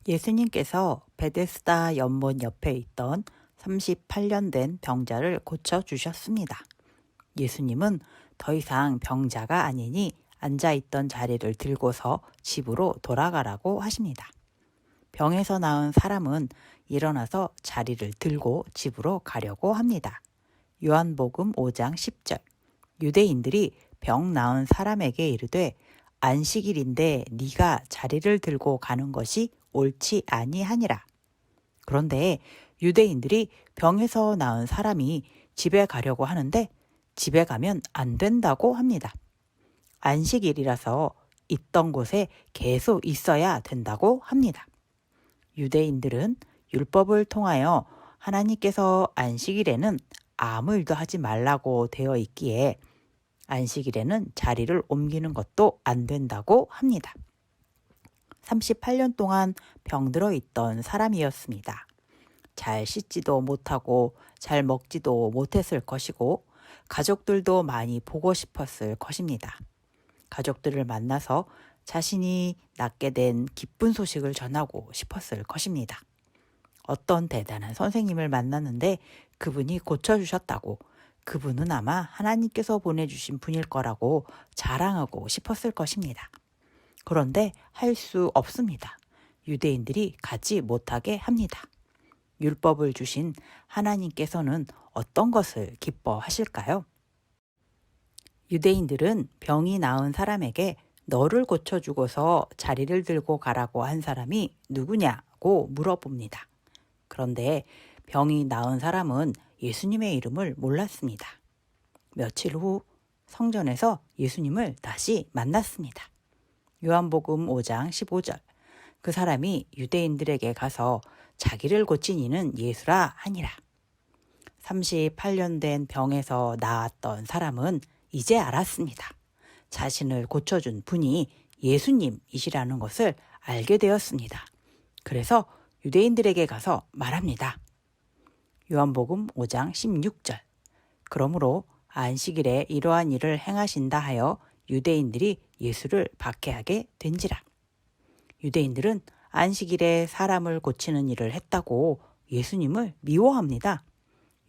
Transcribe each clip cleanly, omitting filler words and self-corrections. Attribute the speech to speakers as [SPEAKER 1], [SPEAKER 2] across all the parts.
[SPEAKER 1] 예수님께서 베데스다 연못 옆에 있던 38년 된 병자를 고쳐주셨습니다. 예수님은 더 이상 병자가 아니니 앉아있던 자리를 들고서 집으로 돌아가라고 하십니다. 병에서 나은 사람은 일어나서 자리를 들고 집으로 가려고 합니다. 요한복음 5장 10절. 유대인들이 병 나은 사람에게 이르되 안식일인데 네가 자리를 들고 가는 것이 옳지 아니하니라. 그런데 유대인들이 병에서 나은 사람이 집에 가려고 하는데 집에 가면 안 된다고 합니다. 안식일이라서 있던 곳에 계속 있어야 된다고 합니다. 유대인들은 율법을 통하여 하나님께서 안식일에는 아무 일도 하지 말라고 되어 있기에 안식일에는 자리를 옮기는 것도 안 된다고 합니다. 38년 동안 병들어 있던 사람이었습니다. 잘 씻지도 못하고 잘 먹지도 못했을 것이고 가족들도 많이 보고 싶었을 것입니다. 가족들을 만나서 자신이 낫게 된 기쁜 소식을 전하고 싶었을 것입니다. 어떤 대단한 선생님을 만났는데 그분이 고쳐주셨다고, 그분은 아마 하나님께서 보내주신 분일 거라고 자랑하고 싶었을 것입니다. 그런데 할 수 없습니다. 유대인들이 가지 못하게 합니다. 율법을 주신 하나님께서는 어떤 것을 기뻐하실까요? 유대인들은 병이 나은 사람에게 너를 고쳐주고서 자리를 들고 가라고 한 사람이 누구냐고 물어봅니다. 그런데 병이 나은 사람은 예수님의 이름을 몰랐습니다. 며칠 후 성전에서 예수님을 다시 만났습니다. 요한복음 5장 15절. 그 사람이 유대인들에게 가서 자기를 고친 이는 예수라 하니라. 38년 된 병에서 나았던 사람은 이제 알았습니다. 자신을 고쳐준 분이 예수님이시라는 것을 알게 되었습니다. 그래서 유대인들에게 가서 말합니다. 요한복음 5장 16절. 그러므로 안식일에 이러한 일을 행하신다 하여 유대인들이 예수를 박해하게 된지라. 유대인들은 안식일에 사람을 고치는 일을 했다고 예수님을 미워합니다.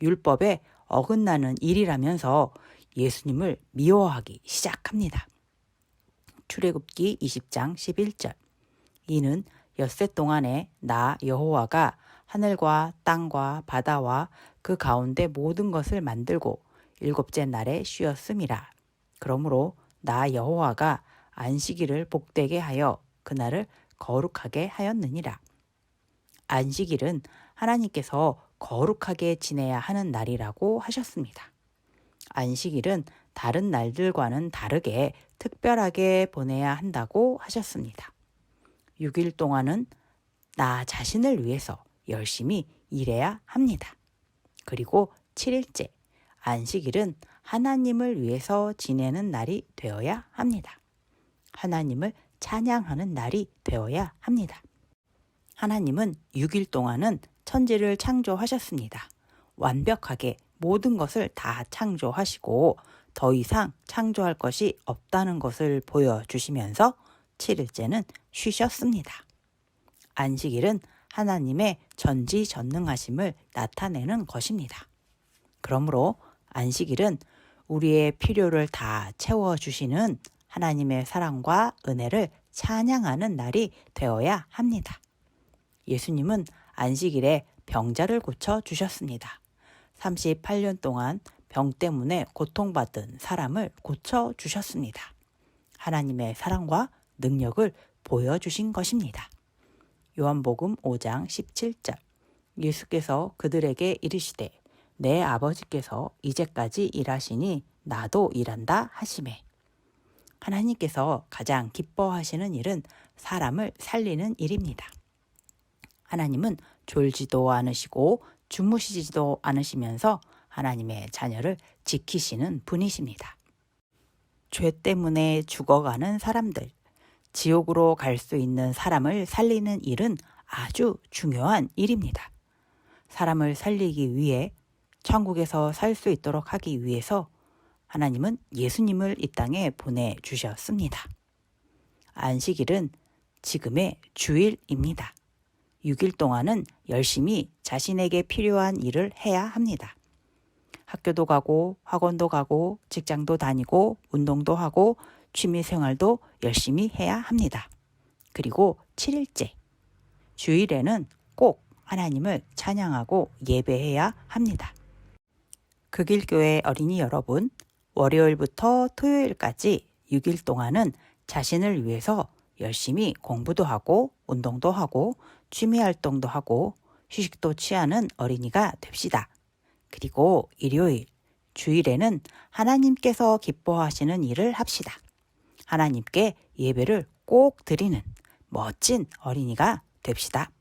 [SPEAKER 1] 율법에 어긋나는 일이라면서 예수님을 미워하기 시작합니다. 출애굽기 20장 11절. 이는 엿새 동안에 나 여호와가 하늘과 땅과 바다와 그 가운데 모든 것을 만들고 일곱째 날에 쉬었음이라. 그러므로 나 여호와가 안식일을 복되게 하여 그날을 거룩하게 하였느니라. 안식일은 하나님께서 거룩하게 지내야 하는 날이라고 하셨습니다. 안식일은 다른 날들과는 다르게 특별하게 보내야 한다고 하셨습니다. 6일 동안은 나 자신을 위해서 열심히 일해야 합니다. 그리고 7일째, 안식일은 하나님을 위해서 지내는 날이 되어야 합니다. 하나님을 찬양하는 날이 되어야 합니다. 하나님은 6일 동안은 천지를 창조하셨습니다. 완벽하게 모든 것을 다 창조하시고 더 이상 창조할 것이 없다는 것을 보여주시면서 7일째는 쉬셨습니다. 안식일은 하나님의 전지전능하심을 나타내는 것입니다. 그러므로 안식일은 우리의 필요를 다 채워주시는 하나님의 사랑과 은혜를 찬양하는 날이 되어야 합니다. 예수님은 안식일에 병자를 고쳐주셨습니다. 38년 동안 병 때문에 고통받은 사람을 고쳐주셨습니다. 하나님의 사랑과 능력을 보여주신 것입니다. 요한복음 5장 17절. 예수께서 그들에게 이르시되 내 아버지께서 이제까지 일하시니 나도 일한다 하시매. 하나님께서 가장 기뻐하시는 일은 사람을 살리는 일입니다. 하나님은 졸지도 않으시고 주무시지도 않으시면서 하나님의 자녀를 지키시는 분이십니다. 죄 때문에 죽어가는 사람들, 지옥으로 갈 수 있는 사람을 살리는 일은 아주 중요한 일입니다. 사람을 살리기 위해 천국에서 살 수 있도록 하기 위해서 하나님은 예수님을 이 땅에 보내주셨습니다. 안식일은 지금의 주일입니다. 6일 동안은 열심히 자신에게 필요한 일을 해야 합니다. 학교도 가고 학원도 가고 직장도 다니고 운동도 하고 취미생활도 열심히 해야 합니다. 그리고 7일째, 주일에는 꼭 하나님을 찬양하고 예배해야 합니다. 극일교회 어린이 여러분, 월요일부터 토요일까지 6일 동안은 자신을 위해서 열심히 공부도 하고 운동도 하고 취미활동도 하고 휴식도 취하는 어린이가 됩시다. 그리고 일요일, 주일에는 하나님께서 기뻐하시는 일을 합시다. 하나님께 예배를 꼭 드리는 멋진 어린이가 됩시다.